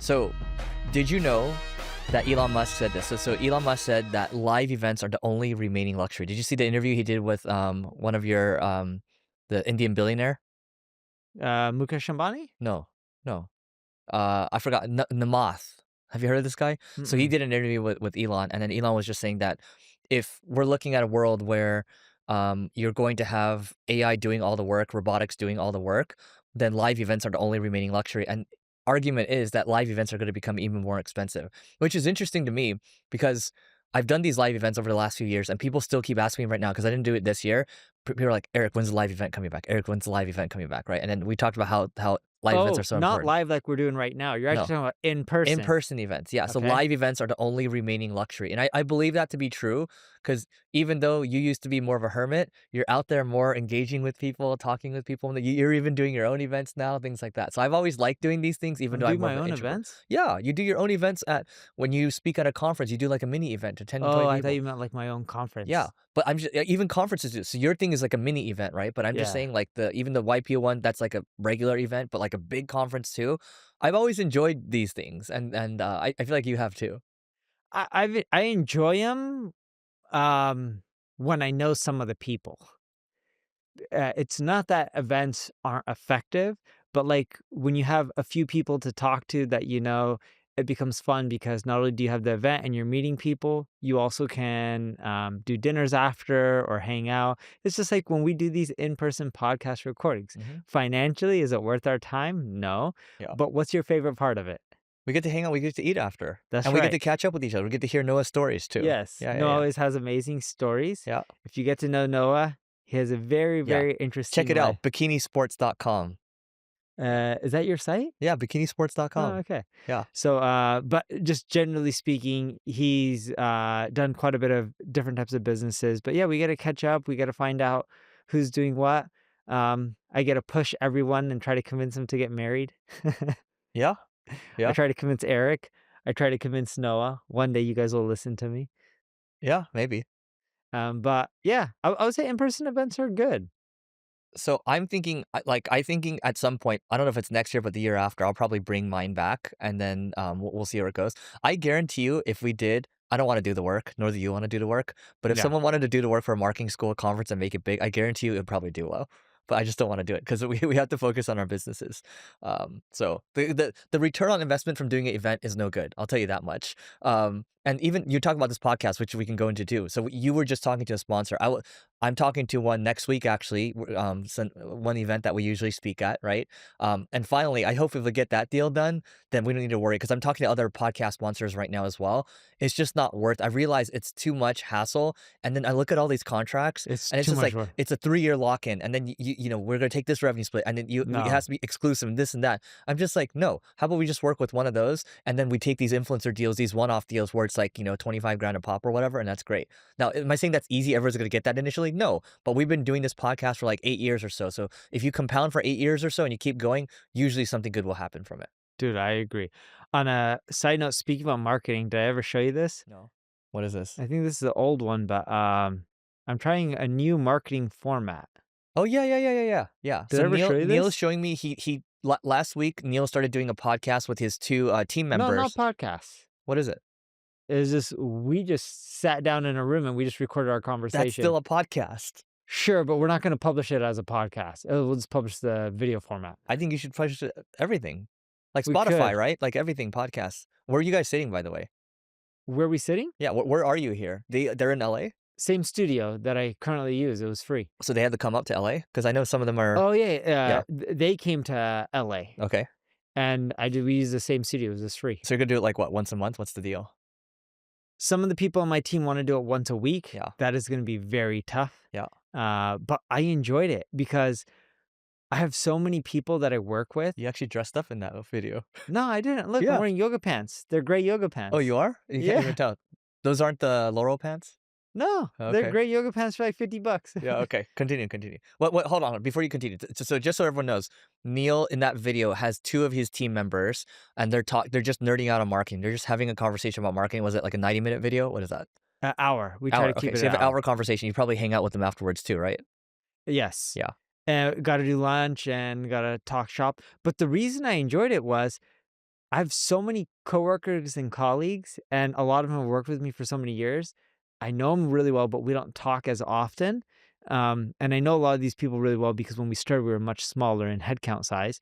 So, did you know that Elon Musk said this? So Elon Musk said that live events are the only remaining luxury. Did you see the interview he did with one of your the Indian billionaire? Mukesh Ambani? No, no. I forgot. Namath. Have you heard of this guy? So he Mm-mm. did an interview with Elon, and then Elon was just saying that if we're looking at a world where you're going to have AI doing all the work, robotics doing all the work, then live events are the only remaining luxury. And argument is that live events are going to become even more expensive, which is interesting to me because I've done these live events over the last few years, and people still keep asking me right now because I didn't do it this year. People are like, Eric, when's the live event coming back? Eric, when's the live event coming back? Right? And then we talked about how live events are Oh, so not important. live like we're doing right now. You're actually No. talking about in person. In-person events, yeah. So Okay. live events are the only remaining luxury. And I believe that to be true because even though you used to be more of a hermit, you're out there more engaging with people, talking with people. And you're even doing your own events now, things like that. So I've always liked doing these things, even I'm though I'm doing more my of an own introvert. events? Yeah, you do your own events when you speak at a conference, you do like a mini event to 10 to 20 Oh, I thought people. you meant like my own conference. Yeah, but I'm just even conferences do. So your thing is like a mini event, right? But I'm just Yeah. saying like even the YPO one, that's like a regular event, but like a big conference too. I've always enjoyed these things, and I feel like you have too. I enjoy them when I know some of the people. It's not that events aren't effective, but like when you have a few people to talk to that you know, it becomes fun because not only do you have the event and you're meeting people, you also can do dinners after or hang out. It's just like when we do these in-person podcast recordings. Hmm. Financially, is it worth our time? No. Yeah. But what's your favorite part of it? We get to hang out, we get to eat after, That's and we get right. to catch up with each other. We get to hear Noah's stories too. Yes. Yeah, yeah, Noah yeah. always has amazing stories. Yeah, If you get to know Noah, he has a very, yeah. very Check interesting it life. out, bikinisports.com. Is that your site? Yeah, Oh, bikinisports.com. okay. Yeah. So, but just generally speaking, he's done quite a bit of different types of businesses. But yeah, we got to catch up. We got to find out who's doing what. I got to push everyone and try to convince them to get married. Yeah, I yeah, try to convince Eric. I try to convince Noah. One day you guys will listen to me. yeah, maybe. But yeah, I would say in-person events are good. So I'm thinking, I thinking at some point, I don't know if it's next year, but the year after, I'll probably bring mine back, and then we'll see where it goes. I guarantee you, if we did, I don't want to do the work, nor do you want to do the work. But if Yeah. someone wanted to do the work for a marketing school conference and make it big, I guarantee you it would probably do well. But I just don't want to do it because we have to focus on our businesses. So the return on investment from doing an event is no good. I'll tell you that much. And even you talk about this podcast, which we can go into too. So you were just talking to a sponsor. I'm talking to one next week, actually, one event that we usually speak at, right? And finally, I hope if we get that deal done, then we don't need to worry because I'm talking to other podcast sponsors right now as well. It's just not worth. I realize it's too much hassle, and then I look at all these contracts, It's and it's too just much like work. it's a 3-year lock-in, and then you know we're gonna take this revenue split, and then it No. has to be exclusive and this and that. I'm just like, no. How about we just work with one of those, and then we take these influencer deals, these one-off deals where it's like 25 grand a pop or whatever, and that's great. Now, am I saying that's easy? Everyone's gonna get that initially? No, but we've been doing this podcast for like 8 years or so. So if you compound for 8 years or so and you keep going, usually something good will happen from it. Dude, I agree. On a side note, speaking about marketing, did I ever show you this? No. What is this? I think this is the old one, but I'm trying a new marketing format. Oh yeah, yeah, yeah, yeah, yeah, yeah. Did I So ever show you Neil's this? showing me last week Neil started doing a podcast with his two team No, not members. podcasts. What is it? It's just we just sat down in a room and we just recorded our That's conversation. still a podcast. Sure, but we're not going to publish it as a podcast. We'll just publish the video format. I think you should publish everything, like We Spotify, could. right? Like everything podcasts. Where are you guys sitting, by the way? Where are we sitting? Yeah, where are you here? They're in LA, Same studio that I currently use. It was free. so they had to come up to LA because I know some of them are. Oh yeah, Yeah. they came to LA, Okay. and we use the same studio. It was free. So you're gonna do it like what, once a month? What's the deal? Some of the people on my team want to do it once a week. Yeah. That is going to be very tough. Yeah. But I enjoyed it because I have so many people that I work with. You actually dressed up in that video. No, I didn't. Look, Yeah. I'm wearing yoga pants. They're gray yoga pants. Oh, you are? You can't even tell. Those aren't the Laurel pants? No, Okay. they're gray yoga pants for like $50. Yeah, okay. Continue. What, hold on. Before you continue, so just so everyone knows, Neil in that video has two of his team members, and they're just nerding out on marketing. They're just having a conversation about marketing. Was it like a 90-minute video? What is that? Hour. We try Hour. to keep Okay, it so you have an an hour. hour conversation. You probably hang out with them afterwards too, right? Yes. Yeah. Got to do lunch and got to talk shop. But the reason I enjoyed it was I have so many coworkers and colleagues, and a lot of them have worked with me for so many years. I know them really well, but we don't talk as often. And I know a lot of these people really well because when we started, we were much smaller in headcount size.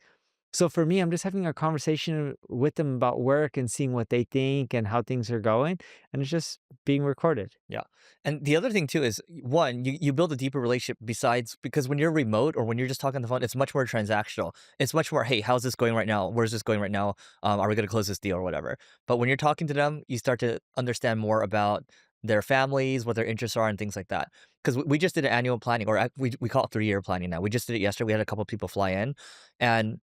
So for me, I'm just having a conversation with them about work and seeing what they think and how things are going, and it's just being recorded. Yeah. And the other thing too is one, you build a deeper relationship besides because when you're remote or when you're just talking on the phone, it's much more transactional. It's much more, hey, how's this going right now? Where's this going right now? Are we going to close this deal or whatever? But when you're talking to them, you start to understand more about their families, what their interests are, and things like that. Because we just did an annual planning, or we call it 3 year planning now. We just did it yesterday. We had a couple people fly in, and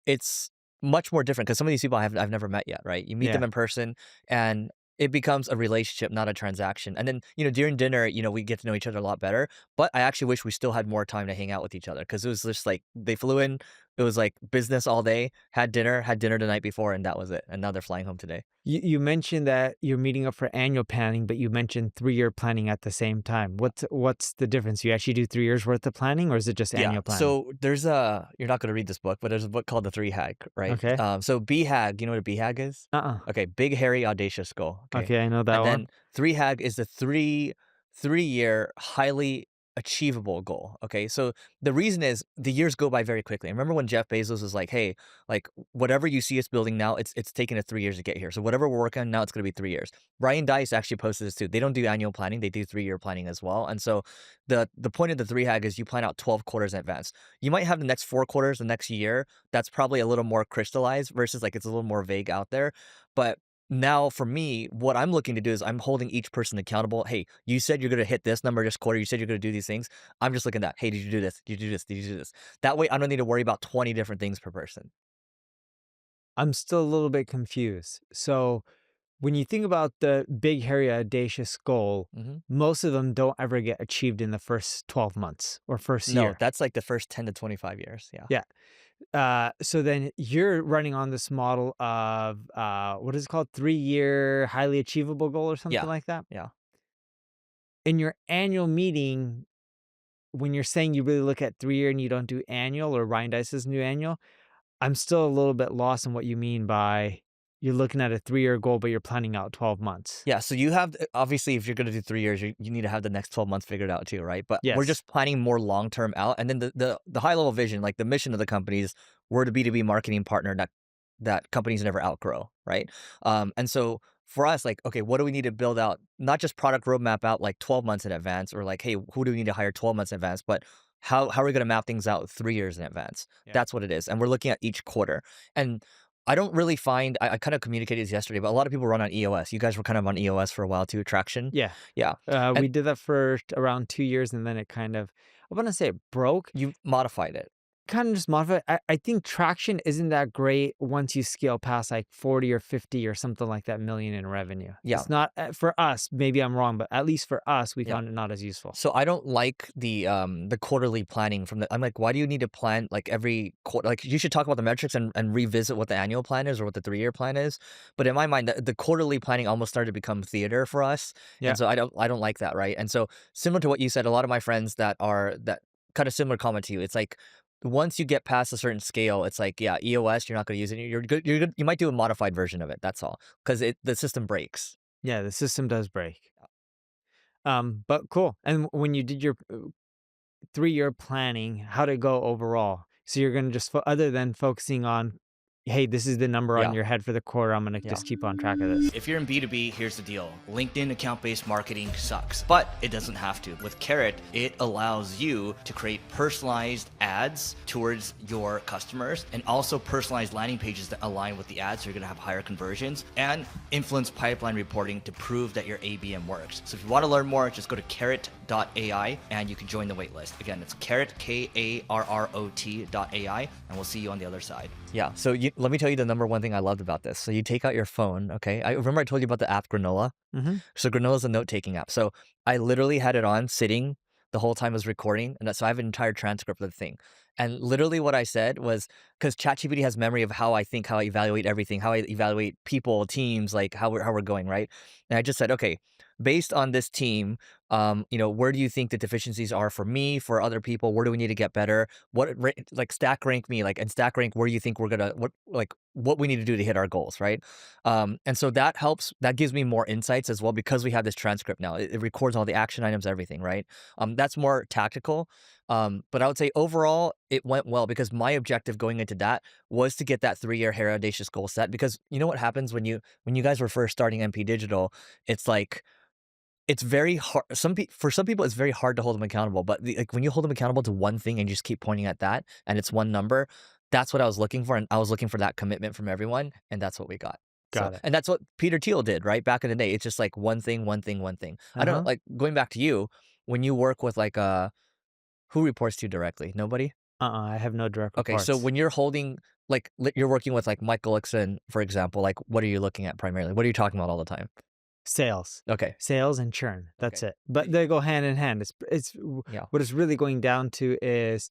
it's much more different because some of these people I've never met yet, right? You meet them Yeah. in person, and it becomes a relationship, not a transaction. And then, during dinner, we get to know each other a lot better. But I actually wish we still had more time to hang out with each other because it was just like they flew in, it was like business all day, had dinner the night before, and that was it. And now they're flying home today. You mentioned that you're meeting up for annual planning, but you mentioned 3-year planning at the same time. What's the difference? You actually do 3 years worth of planning, or is it just Yeah. annual planning? So you're not going to read this book, but there's a book called The Three Hag, right? Okay. So BHAG, you know what a BHAG is? Uh-uh. Okay. Big, hairy, audacious goal. Okay. Okay, I know that And one. then three hag is the 3 year highly achievable goal. Okay. So the reason is the years go by very quickly. And remember when Jeff Bezos was like, hey, like whatever you see us building now, it's taken us 3 years to get here. So whatever we're working on now, it's gonna be 3 years. Ryan Dice actually posted this too. They don't do annual planning, they do 3 year planning as well. And so the point of the three hag is you plan out 12 quarters in advance. You might have the next 4 quarters, the next year. That's probably a little more crystallized versus like it's a little more vague out there. But now for me, what I'm looking to do is I'm holding each person accountable. Hey, you said you're gonna hit this number this quarter. You said you're gonna do these things. I'm just looking at, hey, did you do this? Did you do this? Did you do this? That way I don't need to worry about 20 different things per person. I'm still a little bit confused. So, when you think about the big, hairy, audacious goal, Mhm. most of them don't ever get achieved in the first 12 months or first No, year. that's like the first 10 to 25 years. Yeah. Yeah. So then you're running on this model of, what is it called? 3-year highly achievable goal or something Yeah. like that? Yeah. In your annual meeting, when you're saying you really look at 3-year and you don't do annual or Ryan Dice's new annual, I'm still a little bit lost in what you mean by you're looking at a 3-year goal, but you're planning out 12 months. Yeah, so you have obviously, if you're gonna do 3 years, you need to have the next 12 months figured out too, right? But we're Yes. just planning more long term out, and then the high level vision, like the mission of the company is we're the B2B marketing partner that companies never outgrow, right? And so for us, like, okay, what do we need to build out? Not just product roadmap out like 12 months in advance, or like, hey, who do we need to hire 12 months in advance? But how are we gonna map things out 3 years in advance? Yeah. That's what it is, and we're looking at each quarter. And I don't really find I kind of communicated this yesterday, but a lot of people run on EOS. You guys were kind of on EOS for a while too, traction. Yeah. Yeah. We And did that for around 2 years, and then it kind of I wanna say it broke. you modified it. Kind of just modify I think traction isn't that great once you scale past, like, 40 or 50 or something like that million in revenue. Yeah. It's not for us, maybe I'm wrong, but at least for us, we Yeah. found it not as useful. So I don't like the quarterly planning from the I'm like, why do you need to plan like every quarter? Like you should talk about the metrics and revisit what the annual plan is or what the 3 year plan is. But in my mind, the quarterly planning almost started to become theater for us. Yeah. And so I don't like that, right? And so similar to what you said, a lot of my friends that kind of similar comment to you, it's like once you get past a certain scale, it's like, yeah, EOS, you're not gonna use it. You're good. You might do a modified version of it. That's all. Because the system breaks. Yeah, the system does break. But cool. And when you did your 3-year planning, how'd it go overall? So you're gonna just other than focusing on, "Hey, this is the number on Yeah. your head for the quarter, I'm gonna Yeah. just keep on track of this." If you're in B2B, here's the deal. LinkedIn account-based marketing sucks, but it doesn't have to. With Carrot, it allows you to create personalized ads towards your customers and also personalized landing pages that align with the ads so you're gonna have higher conversions and influence pipeline reporting to prove that your ABM works. So if you wanna learn more, just go to carrot.ai and you can join the waitlist. Again, it's carrot, KARROT.ai, and we'll see you on the other side. Yeah. So let me tell you the number one thing I loved about this. So you take out your phone. Okay. I remember I told you about the app Granola. Mhm. So Granola is a note taking app. So I literally had it on sitting the whole time I was recording. And so I have an entire transcript of the thing. And literally what I said was, because ChatGPT has memory of how I think, how I evaluate everything, how I evaluate people, teams, like how we're going, right? And I just said, okay, based on this team, where do you think the deficiencies are for me, for other people? Where do we need to get better? Like stack rank me, like, and stack rank where you think we're gonna what we need to do to hit our goals, right? And so that helps. That gives me more insights as well because we have this transcript now. It records all the action items, everything, right? That's more tactical. But I would say overall it went well because my objective going into that was to get that 3-year audacious goal set. Because you know what happens when you guys were first starting MP Digital, it's like it's very hard. For some people, it's very hard to hold them accountable. But like when you hold them accountable to one thing and you just keep pointing at that, and it's one number, that's what I was looking for, and I was looking for that commitment from everyone, and that's what we got. So, Got it. and that's what Peter Thiel did, right? Back in the day, it's just like one thing, one thing, one thing. I don't Uh-huh. like going back to you when you work with like who reports to you directly? Nobody. I have no direct Okay, so reports. when you're holding you're working with like Michael Ixon, for example, like what are you looking at primarily? What are you talking about all the time? Sales. Okay, Sales and churn. That's okay, it. But they go hand in hand. yeah. What it's really going down to is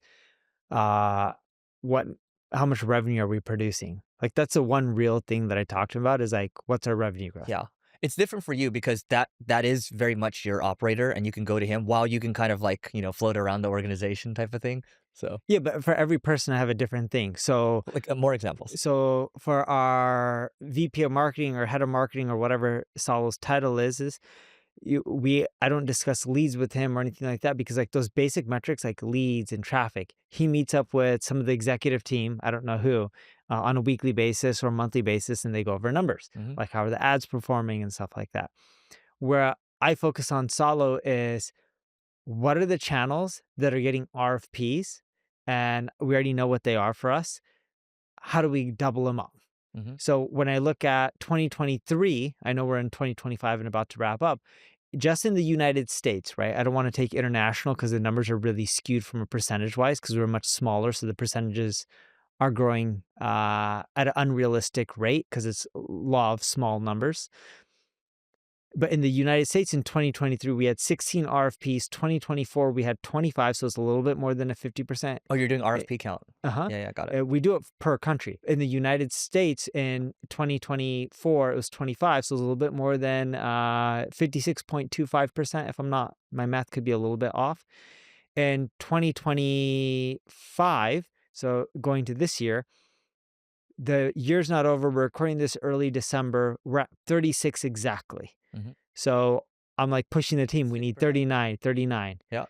uh what how much revenue are we producing? Like that's the one real thing that I talked about is like what's our revenue growth? Yeah. It's different for you because that is very much your operator and you can go to him while you can kind of like, float around the organization type of thing. So, Yeah, but for every person I have a different thing. So like more examples. for our VP of marketing or head of marketing or whatever Solo's title is I don't discuss leads with him or anything like that because like those basic metrics like leads and traffic, he meets up with some of the executive team, I don't know who, on a weekly basis or monthly basis, and they go over numbers, Mhm. like how are the ads performing and stuff like that. Where I focus on Solo is what are the channels that are getting RFPs, and we already know what they are for us. How do we double them up? Mhm. So when I look at 2023, I know we're in 2025 and about to wrap up. Just in the United States, right? I don't want to take international because the numbers are really skewed from a percentage wise because we're much smaller. So the percentages are growing at an unrealistic rate because it's law of small numbers. But in the United States in 2023, we had 16 RFPs. 2024, we had 25. So it's a little bit more than a 50%. Oh, you're doing RFP count. Uh-huh. Yeah, yeah, got it. We do it per country. In the United States in 2024, it was 25, so it was a little bit more than 56.25%. If I'm not, my math could be a little bit off. In 2025, so going to this year, the year's not over. We're recording this early December. We're at 36 exactly. Mhm. So I'm like pushing the team. We need 6%. 39, 39. Yeah.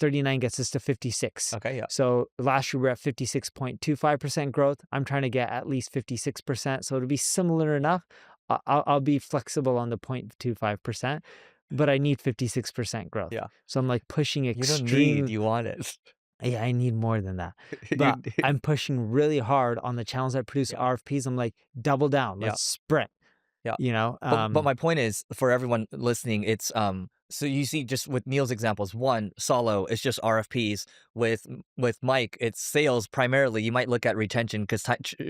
39 gets us to 56. Okay, yeah. So last year we we're at 56.25% growth. I'm trying to get at least 56%. So it'll be similar enough. I'll be flexible on the 0.25%, but I need 56% growth. Yeah. So I'm like pushing You don't extreme. need, you want it. Yeah, I need more than that. You But I'm pushing really hard on the channels that produce Yeah. RFPs. I'm like, double down. Yeah. Let's sprint. Yeah. You know? But my point is, for everyone listening, it's so you see just with Neil's examples, one, Solo is just RFPs. With Mike, it's sales primarily. You might look at retention because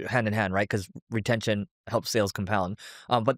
hand in hand, right? Because retention helps sales compound. But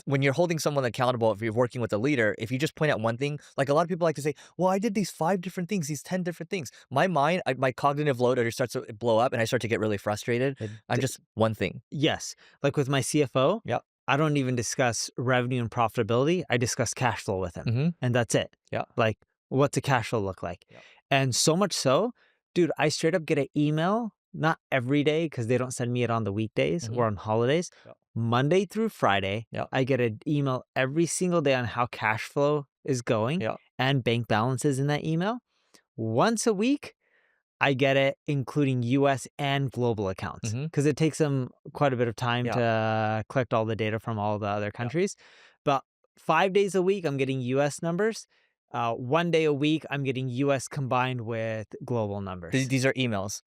when you're holding someone accountable, if you're working with a leader, if you just point out one thing, like a lot of people like to say, well, I did these 5 different things, these 10 different things. My mind, my cognitive load just starts to blow up and I start to get really frustrated. I'm just one thing. Yes. Like with my CFO, Yep. I don't even discuss revenue and profitability. I discuss cash flow with him. Mm-hmm. And that's it. Yeah. Like, what's the cash flow look like? Yep. And so much so, dude, I straight up get an email, not every day because they don't send me it on the weekdays or on holidays. Yep. Monday through Friday, Yep. I get an email every single day on how cash flow is going Yep. and bank balances in that email. Once a week, I get it, including US and global accounts, because it takes them quite a bit of time to collect all the data from all the other countries. But 5 days a week, I'm getting US numbers. 1 day a week, I'm getting US combined with global numbers. These are emails.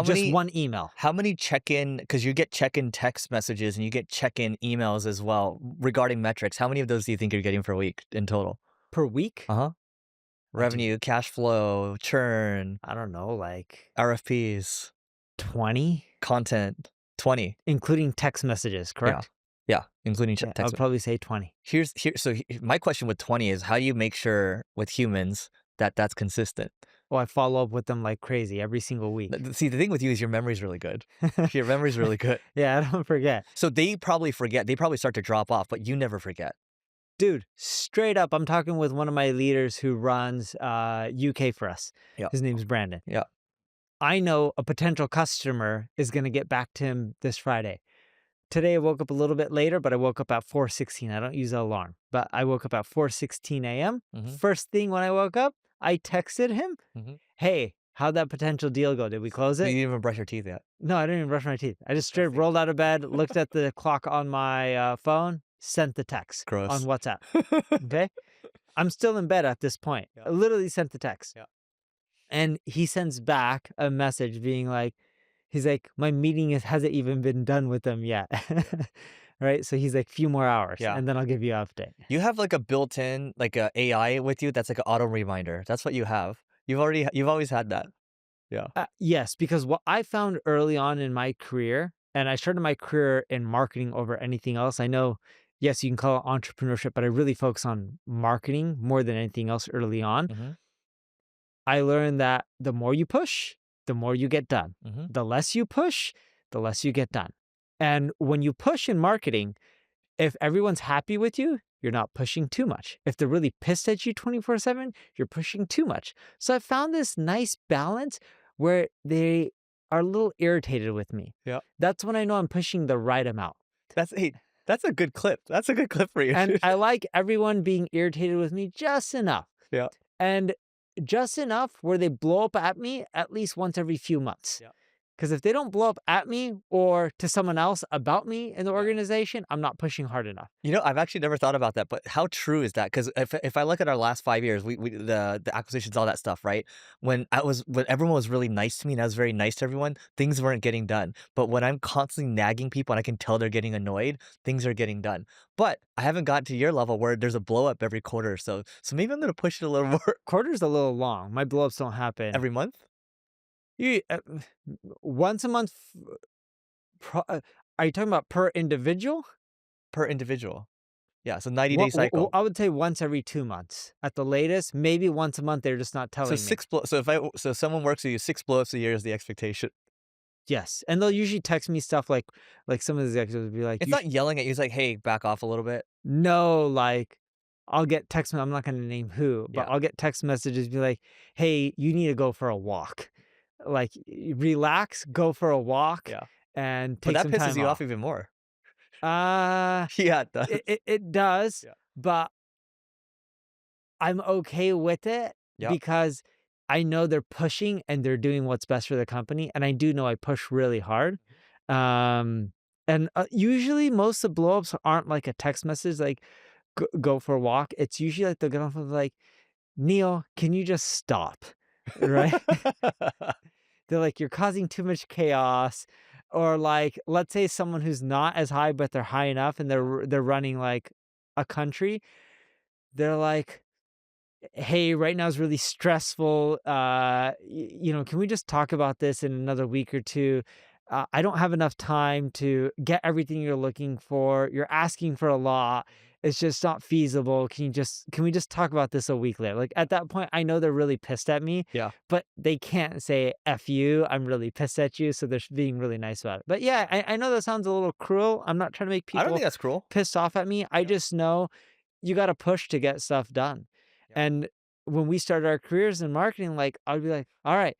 Just one email. How many check-in, because you get check-in text messages and you get check-in emails as well regarding metrics. How many of those do you think you're getting per week in total? Per week? Uh-huh. Revenue, cash flow, churn, I don't know, like RFPs, 20? content, 20. Including text messages, correct? Yeah, including Yeah, text. I'll probably say 20. So my question with 20 is, how do you make sure with humans that that's consistent? Oh, I follow up with them like crazy every single week. See, the thing with you is your memory's really good. Your memory's really good. Yeah, I don't forget. So they probably forget. They probably start to drop off, but you never forget. Dude, straight up, I'm talking with one of my leaders who runs UK for us. Yeah. His name's Brandon. Yeah. I know a potential customer is going to get back to him this Friday. Today I woke up a little bit later, but I woke up at 4:16. I don't use an alarm, but I woke up at 4:16 a.m. Mhm. First thing when I woke up, I texted him, Mhm. "Hey, how'd that potential deal go? Did we close You it?" didn't even brush your teeth yet. No, I didn't even brush my teeth. I just straight Disgusting. rolled out of bed, looked at the clock on my phone, sent the text on Gross. WhatsApp. Okay? I'm still in bed at this point. Yeah. I literally sent the text. Yeah. And he sends back a message being like, he's like, my meeting hasn't even been done with them yet. Right? So he's like, few more hours, Yeah. and then I'll give you an update. You have like a built-in like a AI with you that's like an auto reminder. That's what you have. You've always had that. Yeah. Yes, because what I found early on in my career, and I started my career in marketing over anything else. I know, yes, you can call it entrepreneurship, but I really focus on marketing more than anything else early on. Mhm. I learned that the more you push, the more you get done. Mhm. The less you push, the less you get done. And when you push in marketing, if everyone's happy with you, you're not pushing too much. If they're really pissed at you 24/7, you're pushing too much. So I found this nice balance where they are a little irritated with me. Yeah. That's when I know I'm pushing the right amount. Hey, that's a good clip. That's a good clip for you. And I like everyone being irritated with me just enough. Yeah. And just enough where they blow up at me at least once every few months. Yeah. Because if they don't blow up at me or to someone else about me in the Yeah. organization, I'm not pushing hard enough. You know, I've actually never thought about that, but how true is that? Because if I look at our last 5 years, we the acquisitions, all that stuff, right? When everyone was really nice to me and I was very nice to everyone, things weren't getting done. But when I'm constantly nagging people and I can tell they're getting annoyed, things are getting done. But I haven't gotten to your level where there's a blow up every quarter or so. So maybe I'm gonna push it a little more Quarter's a little long. My blowups don't happen. every month You, once a month. Are you talking about per individual? per individual. Yeah, so 90-day cycle. I would say once every 2 months at the latest. Maybe once a month. They're just not telling me. So if someone works with you, 6 blow-ups a year is the expectation. Yes, and they'll usually text me stuff like some of the executives will be like, It's not yelling at you. It's like, hey, back off a little bit. no, like I'll get text. I'm not going to name who, but Yeah. I'll get text messages be like, hey, you need to go for a walk. Like relax, go for a walk, Yeah. and But take that some pisses time you off. off even more. Uh, Yeah, it does. it does, Yeah. but I'm okay with it Yeah. because I know they're pushing and they're doing what's best for the company, and I do know I push really hard. And usually most of the blowups aren't like a text message like go for a walk. It's usually like they'll get off of like, Neil, can you just stop? Right? They're like, you're causing too much chaos. Or like, let's say someone who's not as high, but they're high enough and they're running like a country. They're like, hey, right now is really stressful. Can we just talk about this in another week or two? I don't have enough time to get everything you're looking for. You're asking for a lot. It's just not feasible. Can we just talk about this a week later? Like at that point, I know they're really pissed at me, Yeah. but they can't say F you. I'm really pissed at you. So they're being really nice about it. But yeah, I know that sounds a little cruel. I'm not trying to make I don't people think that's cruel. pissed off at me. I just know you got to push to get stuff done. Yeah. And when we started our careers in marketing, like I'd be like, all right,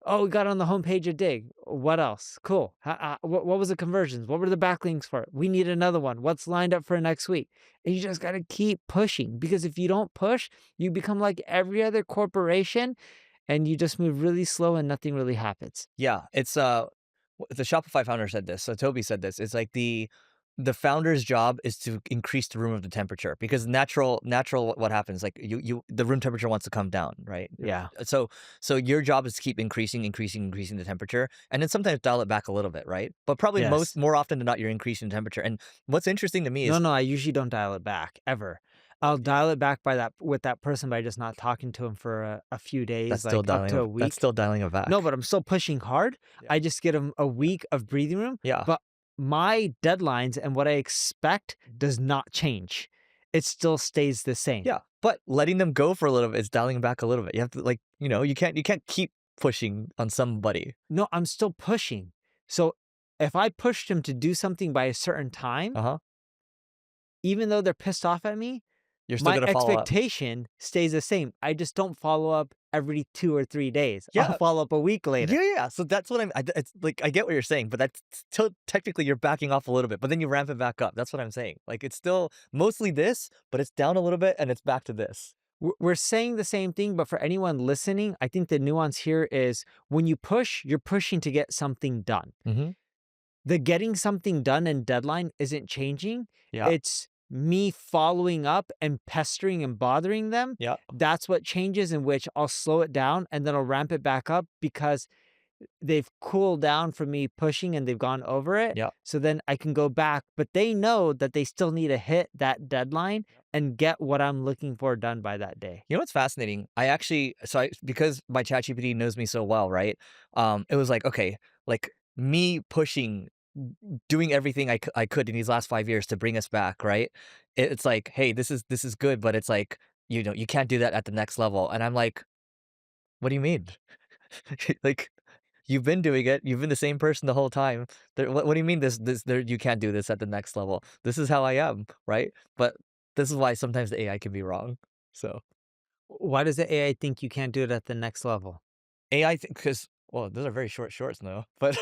oh, we got on the homepage of Dig. What else? Cool. What was the conversions? What were the backlinks for? We need another one. What's lined up for next week? And you just got to keep pushing because if you don't push, you become like every other corporation and you just move really slow and nothing really happens. Yeah, it's the Shopify founder said this. So Toby said this. It's like the founder's job is to increase the room of the temperature because natural what happens like the room temperature wants to come down, right? Yeah. So your job is to keep increasing the temperature and then sometimes dial it back a little bit, right? But probably Yes. more often than not you're increasing the temperature. And what's interesting to me is No, I usually don't dial it back ever. I'll dial it back with that person by just not talking to him for a few days, that's like still up dialing to a week. that's still dialing it back. No, but I'm still pushing hard. Yeah. I just get him a week of breathing room. Yeah. But my deadlines and what I expect does not change. It still stays the same. Yeah, but letting them go for a little bit is dialing back a little bit. You You know, you can't keep pushing on somebody. No, I'm still pushing. So if I pushed them to do something by a certain time, Uh-huh. even though they're pissed off at me, You're still my gonna follow up. expectation stays the same. I just don't follow up every 2 or 3 days. I'll Yeah. follow up a week later. Yeah. So that's what it's like, I get what you're saying, but that's still technically you're backing off a little bit, but then you ramp it back up. That's what I'm saying. Like, it's still mostly this, but it's down a little bit and it's back to this. We're saying the same thing, but for anyone listening, I think the nuance here is when you push, you're pushing to get something done. Mm-hmm. The getting something done and deadline isn't changing. Yeah. It's me following up and pestering and bothering them. Yeah. That's what changes, in which I'll slow it down and then I'll ramp it back up because they've cooled down from me pushing and they've gone over it. Yeah. So then I can go back, but they know that they still need to hit that deadline and get what I'm looking for done by that day. You know what's fascinating? Because my ChatGPT knows me so well, right? It was like, okay, like me pushing, doing everything I could in these last 5 years to bring us back, right? It's like, hey, this is good, but it's like, you know, you can't do that at the next level. And I'm like, what do you mean? Like, you've been doing it. You've been the same person the whole time. What do you mean you can't do this at the next level? This is how I am, right? But this is why sometimes the AI can be wrong. So Why does the AI think you can't do it at the next level? AI, because well, those are very short shorts, though. But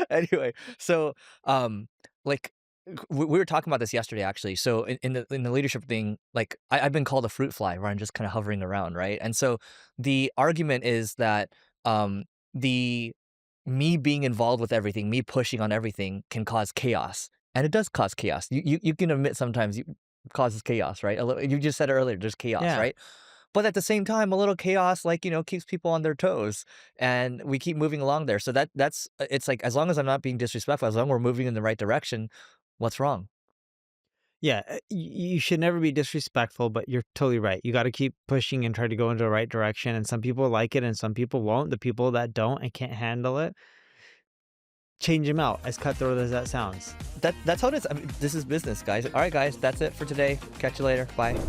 anyway, so like we were talking about this yesterday, actually. So in the leadership thing, like I've been called a fruit fly, where I'm just kind of hovering around, right? And so the argument is that the me being involved with everything, me pushing on everything, can cause chaos, and it does cause chaos. You can admit sometimes it causes chaos, right? You just said it earlier, there's chaos, Yeah. right? But at the same time, a little chaos, like, you know, keeps people on their toes, and we keep moving along there. So that's it's like, as long as I'm not being disrespectful, as long as we're moving in the right direction, what's wrong? Yeah, you should never be disrespectful, but you're totally right. You got to keep pushing and try to go into the right direction. And some people like it and some people won't. The people that don't and can't handle it, change them out, as cutthroat as that sounds. That's how it is. I mean, this is business, guys. All right, guys, that's it for today. Catch you later. Bye.